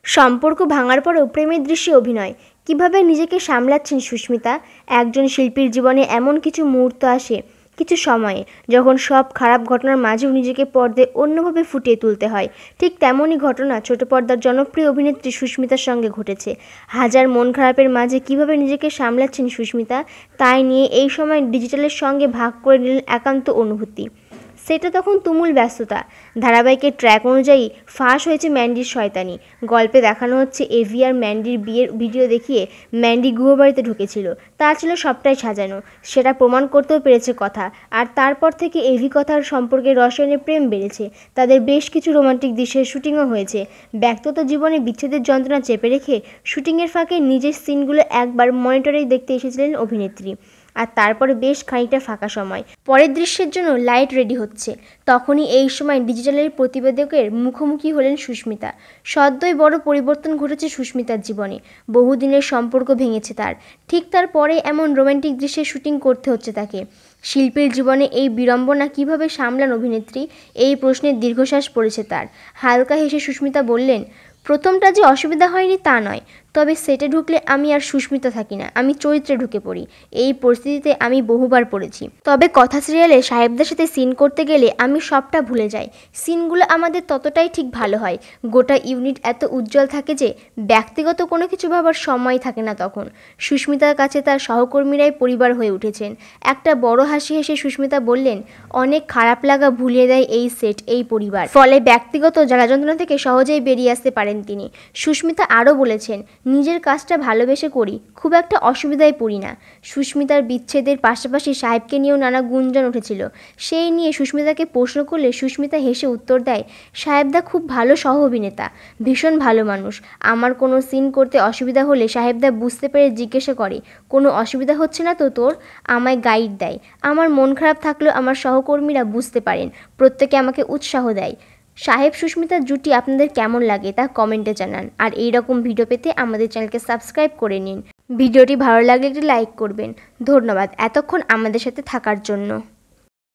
সম্পর্ক ভাঙার পরেও প্রেমের দৃশ্যে অভিনয় কিভাবে নিজেকে সামলাচ্ছেন সুস্মিতা। একজন শিল্পীর জীবনে এমন কিছু মুহূর্ত আসে, কিছু সময়ে, যখন সব খারাপ ঘটনার মাঝেও নিজেকে পর্দায় অন্যভাবে ফুটিয়ে তুলতে হয়। ঠিক তেমনই ঘটনা ছোট পর্দার জনপ্রিয় অভিনেত্রী সুস্মিতার সঙ্গে ঘটেছে। হাজার মন খারাপের মাঝে কিভাবে নিজেকে সামলাচ্ছেন সুস্মিতা, তাই নিয়ে এই সময় ডিজিটালের সঙ্গে ভাগ করে নিলেন একান্ত অনুভূতি। সেটা তখন তুমুল ব্যস্ততা। ধারাবাহিকের ট্র্যাক অনুযায়ী ফাঁস হয়েছে ম্যান্ডির শয়তানি। গল্পে দেখানো হচ্ছে এভি আর ম্যান্ডির বিয়ের ভিডিও দেখিয়ে ম্যান্ডি গৃহবাড়িতে ঢুকেছিল। তা ছিল সবটাই সাজানো, সেটা প্রমাণ করতেও পেরেছে কথা। আর তারপর থেকে এভি কথার সম্পর্কে রসায়নে প্রেম বেড়েছে। তাদের বেশ কিছু রোমান্টিক দৃশ্যের শুটিংও হয়েছে। ব্যক্তিগত জীবনে বিচ্ছেদের যন্ত্রণা চেপে রেখে শুটিংয়ের ফাঁকে নিজের সিনগুলো একবার মনিটরে দেখতে এসেছিলেন অভিনেত্রী। আর তারপরে বেশ খানিকটা ফাঁকা সময়, পরের দৃশ্যের জন্য লাইট রেডি হচ্ছে। তখনই এই সময় ডিজিটালের প্রতিবেদকের মুখোমুখি হলেন সুস্মিতা। সদ্যই বড় পরিবর্তন ঘটেছে সুস্মিতার জীবনে। বহুদিনের সম্পর্ক ভেঙেছে তার। ঠিক তারপরে এমন রোমান্টিক দৃশ্যের শুটিং করতে হচ্ছে তাকে। শিল্পীর জীবনে এই বিড়ম্বনা কিভাবে সামলান অভিনেত্রী, এই প্রশ্নের দীর্ঘশ্বাস পড়েছে তার। হালকা হেসে সুস্মিতা বললেন, প্রথমটা যে অসুবিধা হয়নি তা নয়, তবে সেটে ঢুকলে আমি আর সুস্মিতা থাকি না, আমি চরিত্রে ঢুকে পড়ি। এই পরিস্থিতিতে আমি বহুবার পড়েছি। তবে কথা সিরিয়ালে সাহেবদের সাথে সিন করতে গেলে আমি সবটা ভুলে যাই। সিনগুলো আমাদের ততটাই ঠিক ভালো হয়। গোটা ইউনিট এত উজ্জ্বল থাকে যে ব্যক্তিগত কোনো কিছু ভাবার সময় থাকে না তখন। সুস্মিতার কাছে তার সহকর্মীরাই পরিবার হয়ে উঠেছেন। একটা বড় হাসি হেসে সুস্মিতা বললেন, অনেক খারাপ লাগা ভুলিয়ে দেয় এই সেট, এই পরিবার। ফলে ব্যক্তিগত জ্বালা যন্ত্রণা থেকে সহজেই বেরিয়ে আসতে পারেন তিনি। সুস্মিতা আরও বলেছেন, নিজের কাজটা ভালোবেসে করি, খুব একটা অসুবিধায় পড়ি না। সুস্মিতার বিচ্ছেদের পাশাপাশি সাহেবকে নিয়েও নানা গুঞ্জন উঠেছিল। সেই নিয়ে সুস্মিতাকে প্রশ্ন করলে সুস্মিতা হেসে উত্তর দেয়, সাহেবদা খুব ভালো সহ অভিনেতা, ভীষণ ভালো মানুষ। আমার কোনো সিন করতে অসুবিধা হলে সাহেবদা বুঝতে পেরে জিজ্ঞাসা করে, কোনো অসুবিধা হচ্ছে না তো তোর? আমায় গাইড দেয়। আমার মন খারাপ থাকলেও আমার সহকর্মীরা বুঝতে পারেন, প্রত্যেকে আমাকে উৎসাহ দেয়। সাহেব সুস্মিতার জুটি আপনাদের কেমন লাগে তা কমেন্টে জানান। আর এই রকম ভিডিও পেতে আমাদের চ্যানেলকে সাবস্ক্রাইব করে নিন। ভিডিওটি ভালো লাগলে একটি লাইক করবেন। ধন্যবাদ এতক্ষণ আমাদের সাথে থাকার জন্য।